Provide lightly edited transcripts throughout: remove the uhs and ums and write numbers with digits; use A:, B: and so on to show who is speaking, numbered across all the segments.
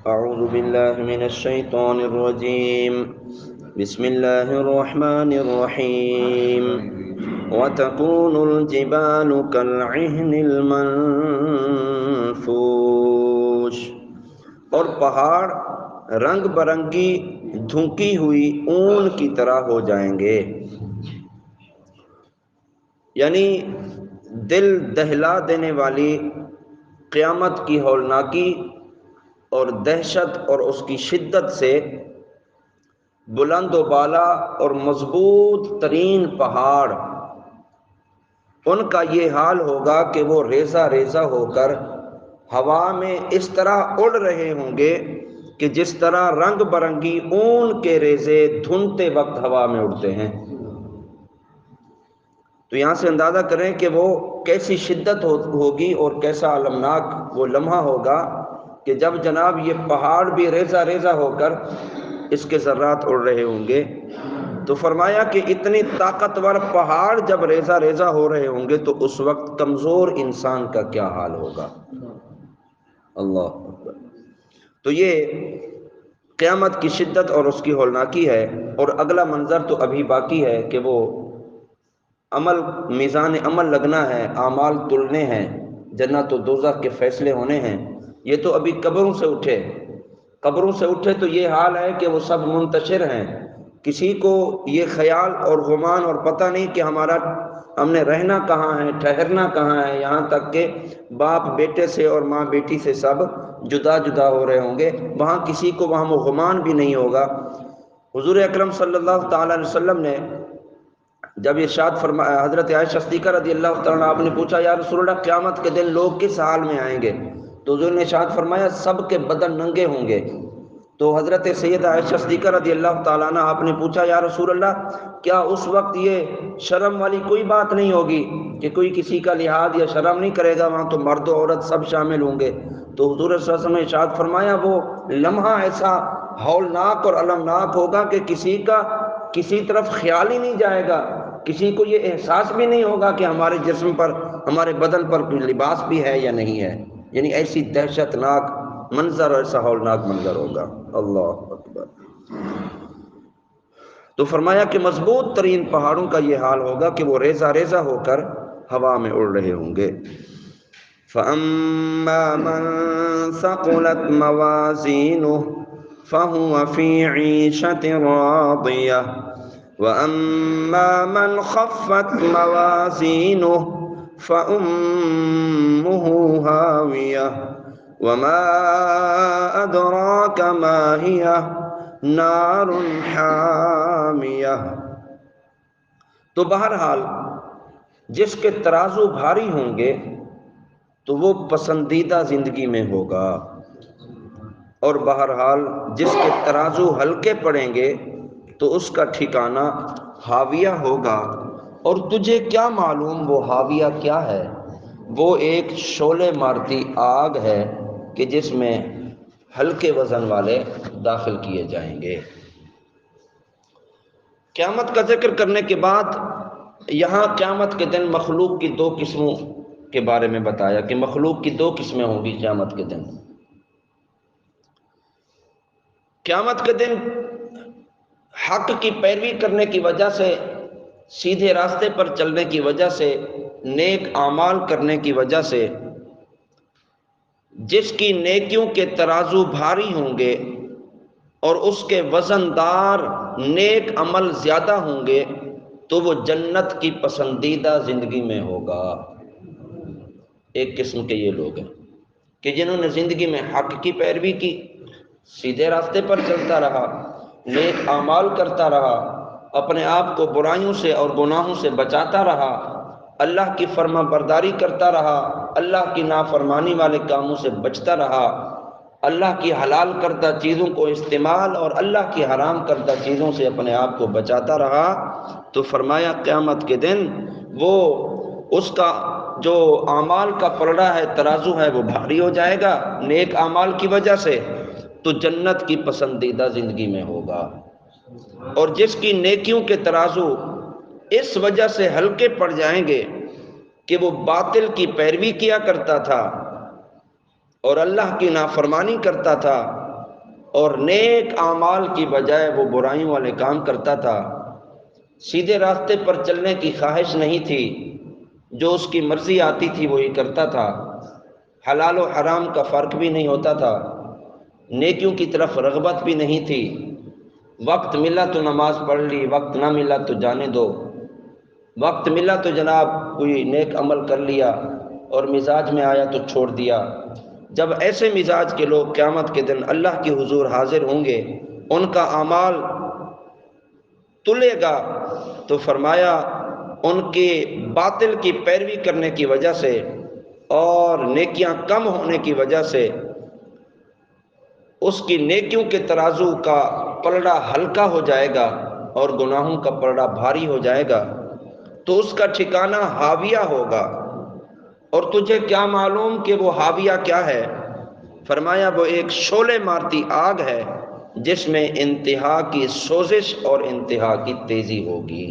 A: اعوذ باللہ من الشیطان الرجیم بسم اللہ الرحمن الرحیم وَتَكُونُ الْجِبَالُ كَالْعِهْنِ الْمَنفُوشِ، اور پہاڑ رنگ برنگی دھنکی ہوئی اون کی طرح ہو جائیں گے، یعنی دل دہلا دینے والی قیامت کی ہولناکی اور دہشت اور اس کی شدت سے بلند و بالا اور مضبوط ترین پہاڑ، ان کا یہ حال ہوگا کہ وہ ریزہ ریزہ ہو کر ہوا میں اس طرح اڑ رہے ہوں گے کہ جس طرح رنگ برنگی اون کے ریزے دھنتے وقت ہوا میں اڑتے ہیں۔ تو یہاں سے اندازہ کریں کہ وہ کیسی شدت ہوگی اور کیسا المناک وہ لمحہ ہوگا کہ جب جناب یہ پہاڑ بھی ریزہ ریزہ ہو کر اس کے ذرات اڑ رہے ہوں گے۔ تو فرمایا کہ اتنی طاقتور پہاڑ جب ریزہ ریزہ ہو رہے ہوں گے تو اس وقت کمزور انسان کا کیا حال ہوگا۔ اللہ اکبر۔ تو یہ قیامت کی شدت اور اس کی ہولناکی ہے، اور اگلا منظر تو ابھی باقی ہے کہ وہ عمل، میزان عمل لگنا ہے، اعمال تلنے ہیں، جنت و دوزخ کے فیصلے ہونے ہیں۔ یہ تو ابھی قبروں سے اٹھے تو یہ حال ہے کہ وہ سب منتشر ہیں، کسی کو یہ خیال اور گمان اور پتہ نہیں کہ ہم نے رہنا کہاں ہے، ٹھہرنا کہاں ہے، یہاں تک کہ باپ بیٹے سے اور ماں بیٹی سے سب جدا جدا ہو رہے ہوں گے، وہاں کسی کو وہاں گمان بھی نہیں ہوگا۔ حضور اکرم صلی اللہ تعالی علیہ وسلم نے جب ارشاد فرمایا، حضرت عائشہ صدیقہ رضی اللہ تعالیٰ عنہ آپ نے پوچھا یا رسول اللہ قیامت کے دن لوگ کس حال میں آئیں گے؟ تو حضور نے ارشاد فرمایا سب کے بدن ننگے ہوں گے۔ تو حضرت سیدہ عائشہ صدیقہ رضی اللہ تعالیٰ عنہ آپ نے پوچھا یا رسول اللہ کیا اس وقت یہ شرم والی کوئی بات نہیں ہوگی کہ کوئی کسی کا لحاظ یا شرم نہیں کرے گا، وہاں تو مرد و عورت سب شامل ہوں گے؟ تو حضور صلی اللہ علیہ وسلم نے ارشاد فرمایا وہ لمحہ ایسا ہولناک اور المناک ہوگا کہ کسی کا کسی طرف خیال ہی نہیں جائے گا، کسی کو یہ احساس بھی نہیں ہوگا کہ ہمارے جسم پر، ہمارے بدن پر کوئی لباس بھی ہے یا نہیں ہے، یعنی ایسی دہشت ناک منظر، ایسا ہولناک منظر ہوگا۔ اللہ اکبر۔ تو فرمایا کہ مضبوط ترین پہاڑوں کا یہ حال ہوگا کہ وہ ریزہ ریزہ ہو کر ہوا میں اڑ رہے ہوں گے۔ فَأَمَّا مَن ثَقُلَتْ مَوَازِينُهُ فَهُوَ فِي عِيشَةٍ رَاضِيَةٍ وَأَمَّا مَنْ خَفَّتْ مَوَازِينُهُ فَأُمُّهُ هَاوِيَةٌ وَمَا أَدْرَاكَ مَا هِيَهْ نَارٌ حَامِيَةٌ۔ تو بہرحال جس کے ترازو بھاری ہوں گے تو وہ پسندیدہ زندگی میں ہوگا، اور بہرحال جس کے ترازو ہلکے پڑیں گے تو اس کا ٹھکانہ حاویہ ہوگا۔ اور تجھے کیا معلوم وہ حاویہ کیا ہے؟ وہ ایک شعلے مارتی آگ ہے کہ جس میں ہلکے وزن والے داخل کیے جائیں گے۔ قیامت کا ذکر کرنے کے بعد یہاں قیامت کے دن مخلوق کی دو قسموں کے بارے میں بتایا کہ مخلوق کی دو قسمیں ہوں گی قیامت کے دن۔ قیامت کے دن حق کی پیروی کرنے کی وجہ سے، سیدھے راستے پر چلنے کی وجہ سے، نیک اعمال کرنے کی وجہ سے جس کی نیکیوں کے ترازو بھاری ہوں گے اور اس کے وزندار نیک عمل زیادہ ہوں گے تو وہ جنت کی پسندیدہ زندگی میں ہوگا۔ ایک قسم کے یہ لوگ ہیں کہ جنہوں نے زندگی میں حق کی پیروی کی، سیدھے راستے پر چلتا رہا، نیک اعمال کرتا رہا، اپنے آپ کو برائیوں سے اور گناہوں سے بچاتا رہا، اللہ کی فرما برداری کرتا رہا، اللہ کی نافرمانی والے کاموں سے بچتا رہا، اللہ کی حلال کردہ چیزوں کو استعمال اور اللہ کی حرام کردہ چیزوں سے اپنے آپ کو بچاتا رہا، تو فرمایا قیامت کے دن وہ اس کا جو اعمال کا پلڑا ہے، ترازو ہے، وہ بھاری ہو جائے گا نیک اعمال کی وجہ سے، تو جنت کی پسندیدہ زندگی میں ہوگا۔ اور جس کی نیکیوں کے ترازو اس وجہ سے ہلکے پڑ جائیں گے کہ وہ باطل کی پیروی کیا کرتا تھا اور اللہ کی نافرمانی کرتا تھا، اور نیک اعمال کی بجائے وہ برائیوں والے کام کرتا تھا، سیدھے راستے پر چلنے کی خواہش نہیں تھی، جو اس کی مرضی آتی تھی وہی کرتا تھا، حلال و حرام کا فرق بھی نہیں ہوتا تھا، نیکیوں کی طرف رغبت بھی نہیں تھی، وقت ملا تو نماز پڑھ لی، وقت نہ ملا تو جانے دو، وقت ملا تو جناب کوئی نیک عمل کر لیا اور مزاج میں آیا تو چھوڑ دیا۔ جب ایسے مزاج کے لوگ قیامت کے دن اللہ کے حضور حاضر ہوں گے، ان کا اعمال تلے گا تو فرمایا ان کے باطل کی پیروی کرنے کی وجہ سے اور نیکیاں کم ہونے کی وجہ سے اس کی نیکیوں کے ترازو کا پلڑا ہلکا ہو جائے گا اور گناہوں کا پلڑا بھاری ہو جائے گا، تو اس کا ٹھکانہ حاویہ ہوگا۔ اور تجھے کیا معلوم کہ وہ حاویہ کیا ہے؟ فرمایا وہ ایک شعلے مارتی آگ ہے جس میں انتہا کی سوزش اور انتہا کی تیزی ہوگی۔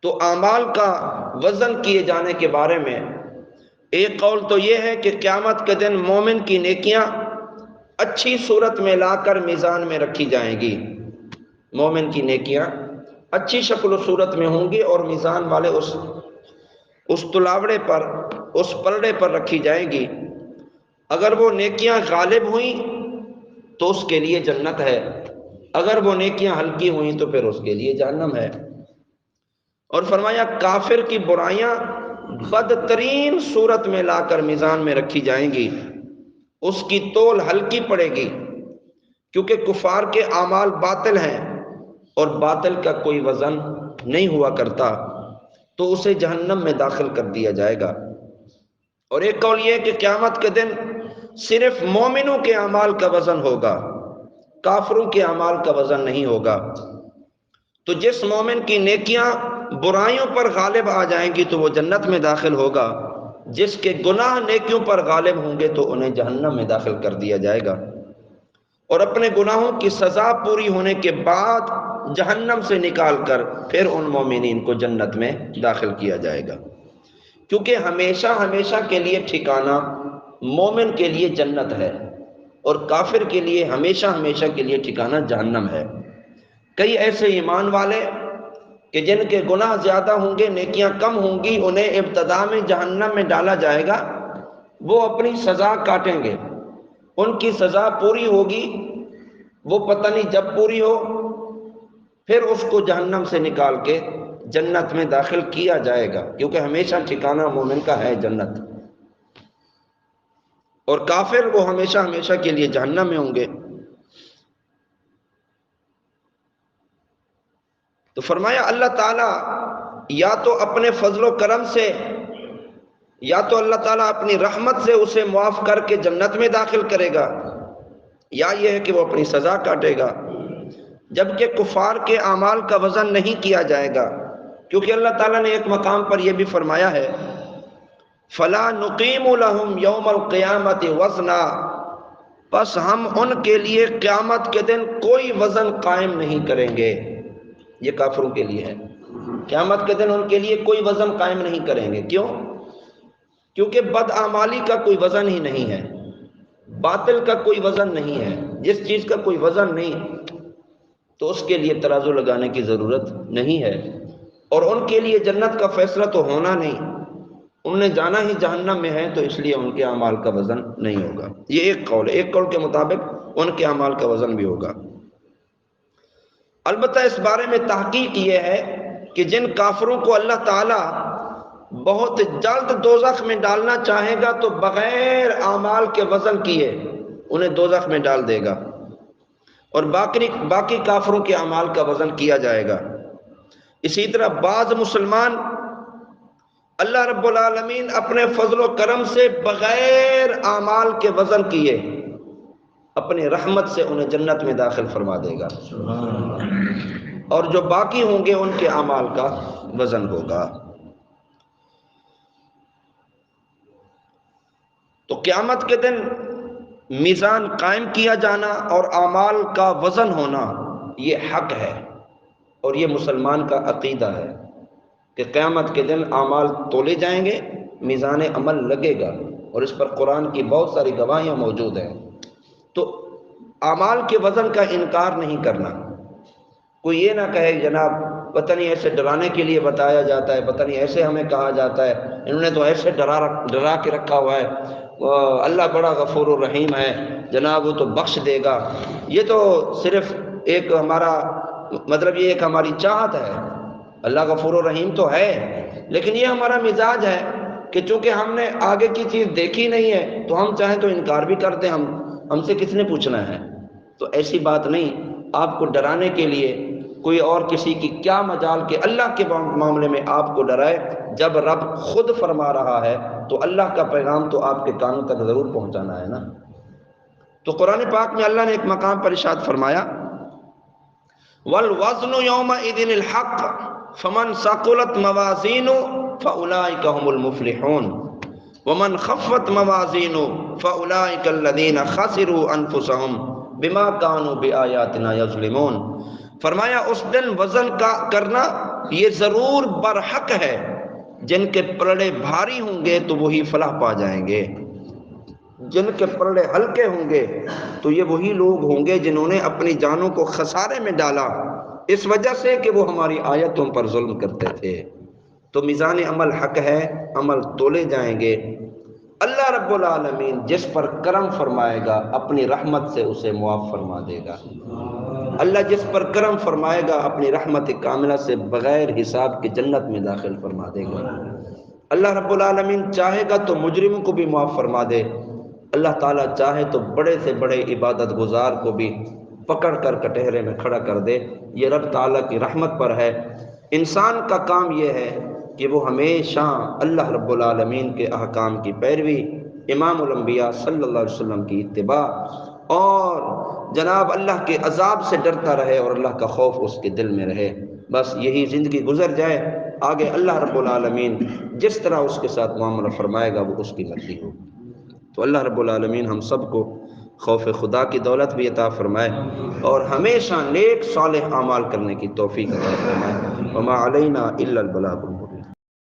A: تو اعمال کا وزن کیے جانے کے بارے میں ایک قول تو یہ ہے کہ قیامت کے دن مومن کی نیکیاں اچھی صورت میں لا کر میزان میں رکھی جائیں گی، مومن کی نیکیاں اچھی شکل و صورت میں ہوں گی اور میزان والے اس تلاوڑے پر، اس پلڑے پر رکھی جائیں گی۔ اگر وہ نیکیاں غالب ہوئیں تو اس کے لیے جنت ہے، اگر وہ نیکیاں ہلکی ہوئیں تو پھر اس کے لیے جہنم ہے۔ اور فرمایا کافر کی برائیاں بدترین صورت میں لا کر میزان میں رکھی جائیں گی، اس کی تول ہلکی پڑے گی، کیونکہ کفار کے اعمال باطل ہیں اور باطل کا کوئی وزن نہیں ہوا کرتا، تو اسے جہنم میں داخل کر دیا جائے گا۔ اور ایک قول یہ ہے کہ قیامت کے دن صرف مومنوں کے اعمال کا وزن ہوگا، کافروں کے اعمال کا وزن نہیں ہوگا۔ تو جس مومن کی نیکیاں برائیوں پر غالب آ جائیں گی تو وہ جنت میں داخل ہوگا، جس کے گناہ نیکیوں پر غالب ہوں گے تو انہیں جہنم میں داخل کر دیا جائے گا، اور اپنے گناہوں کی سزا پوری ہونے کے بعد جہنم سے نکال کر پھر ان مومنین کو جنت میں داخل کیا جائے گا، کیونکہ ہمیشہ ہمیشہ کے لیے ٹھکانہ مومن کے لیے جنت ہے اور کافر کے لیے ہمیشہ ہمیشہ کے لیے ٹھکانہ جہنم ہے۔ کئی ایسے ایمان والے کہ جن کے گناہ زیادہ ہوں گے، نیکیاں کم ہوں گی، انہیں ابتدا میں جہنم میں ڈالا جائے گا، وہ اپنی سزا کاٹیں گے، ان کی سزا پوری ہوگی، وہ پتہ نہیں جب پوری ہو، پھر اس کو جہنم سے نکال کے جنت میں داخل کیا جائے گا، کیونکہ ہمیشہ ٹھکانہ مومن کا ہے جنت، اور کافر وہ ہمیشہ ہمیشہ کے لیے جہنم میں ہوں گے۔ تو فرمایا اللہ تعالیٰ یا تو اپنے فضل و کرم سے، یا تو اللہ تعالیٰ اپنی رحمت سے اسے معاف کر کے جنت میں داخل کرے گا، یا یہ ہے کہ وہ اپنی سزا کاٹے گا، جبکہ کفار کے اعمال کا وزن نہیں کیا جائے گا، کیونکہ اللہ تعالیٰ نے ایک مقام پر یہ بھی فرمایا ہے فَلَا نُقِيمُ لَهُمْ يَوْمَ الْقِيَامَةِ وَزْنًا، پس ہم ان کے لیے قیامت کے دن کوئی وزن قائم نہیں کریں گے۔ یہ کافروں کے لیے ہے، قیامت کے دن ان کے لیے کوئی وزن قائم نہیں کریں گے۔ کیوں؟ کیونکہ بدعمالی کا کوئی وزن ہی نہیں ہے، باطل کا کوئی وزن نہیں ہے، جس چیز کا کوئی وزن نہیں تو اس کے لیے ترازو لگانے کی ضرورت نہیں ہے، اور ان کے لیے جنت کا فیصلہ تو ہونا نہیں، انہوں نے جانا ہی جہنم میں ہے، تو اس لیے ان کے اعمال کا وزن نہیں ہوگا۔ یہ ایک قول ہے، ایک قول کے مطابق ان کے اعمال کا وزن بھی ہوگا۔ البتہ اس بارے میں تحقیق یہ ہے کہ جن کافروں کو اللہ تعالیٰ بہت جلد دوزخ میں ڈالنا چاہے گا تو بغیر اعمال کے وزن کیے انہیں دوزخ میں ڈال دے گا، اور باقی کافروں کے اعمال کا وزن کیا جائے گا۔ اسی طرح بعض مسلمان اللہ رب العالمین اپنے فضل و کرم سے بغیر اعمال کے وزن کیے اپنی رحمت سے انہیں جنت میں داخل فرما دے گا، اور جو باقی ہوں گے ان کے اعمال کا وزن ہوگا۔ تو قیامت کے دن میزان قائم کیا جانا اور اعمال کا وزن ہونا یہ حق ہے، اور یہ مسلمان کا عقیدہ ہے کہ قیامت کے دن اعمال تولے جائیں گے، میزان عمل لگے گا، اور اس پر قرآن کی بہت ساری گواہیاں موجود ہیں۔ تو اعمال کے وزن کا انکار نہیں کرنا۔ کوئی یہ نہ کہے جناب پتہ نہیں ایسے ڈرانے کے لیے بتایا جاتا ہے، پتہ نہیں ایسے ہمیں کہا جاتا ہے، انہوں نے تو ایسے ڈرا کے رکھا ہوا ہے، اللہ بڑا غفور الرحیم ہے جناب وہ تو بخش دے گا۔ یہ تو صرف ایک ہمارا مطلب یہ ایک ہماری چاہت ہے، اللہ غفور الرحیم تو ہے لیکن یہ ہمارا مزاج ہے کہ چونکہ ہم نے آگے کی چیز دیکھی نہیں ہے تو ہم چاہیں تو انکار بھی کرتے ہیں، ہم سے کس نے پوچھنا ہے؟ تو ایسی بات نہیں، آپ کو ڈرانے کے لیے کوئی اور کسی کی کیا مجال کہ اللہ کے معاملے میں آپ کو ڈرائے، جب رب خود فرما رہا ہے تو اللہ کا پیغام تو آپ کے کانوں تک ضرور پہنچانا ہے نا۔ تو قرآن پاک میں اللہ نے ایک مقام پر ارشاد فرمایا والوزن یومئذ الحق فمن ثقلت موازینہ فاولئک هم المفلحون ومن خفت موازینہ فاولئک الذین خسروا انفسهم بما كانوا بآیاتنا یظلمون۔ فرمایا اس دن وزن کا کرنا یہ ضرور برحق ہے، جن کے پلڑے بھاری ہوں گے تو وہی فلاح پا جائیں گے، جن کے پلڑے ہلکے ہوں گے تو یہ وہی لوگ ہوں گے جنہوں نے اپنی جانوں کو خسارے میں ڈالا اس وجہ سے کہ وہ ہماری آیتوں پر ظلم کرتے تھے۔ تو میزان عمل حق ہے، عمل تولے جائیں گے، اللہ رب العالمین جس پر کرم فرمائے گا اپنی رحمت سے اسے معاف فرما دے گا، اللہ جس پر کرم فرمائے گا اپنی رحمت کاملہ سے بغیر حساب کی جنت میں داخل فرما دے گا۔ اللہ رب العالمین چاہے گا تو مجرموں کو بھی معاف فرما دے، اللہ تعالیٰ چاہے تو بڑے سے بڑے عبادت گزار کو بھی پکڑ کر کٹہرے میں کھڑا کر دے، یہ رب تعالیٰ کی رحمت پر ہے۔ انسان کا کام یہ ہے کہ وہ ہمیشہ اللہ رب العالمین کے احکام کی پیروی، امام الانبیاء صلی اللہ علیہ وسلم کی اتباع اور جناب اللہ کے عذاب سے ڈرتا رہے اور اللہ کا خوف اس کے دل میں رہے، بس یہی زندگی گزر جائے، آگے اللہ رب العالمین جس طرح اس کے ساتھ معاملہ فرمائے گا وہ اس کی مرضی ہو۔ تو اللہ رب العالمین ہم سب کو خوف خدا کی دولت بھی عطا فرمائے اور ہمیشہ نیک صالح اعمال کرنے کی توفیق عطا فرمائے۔ وما علینا الا البلاغ المبین۔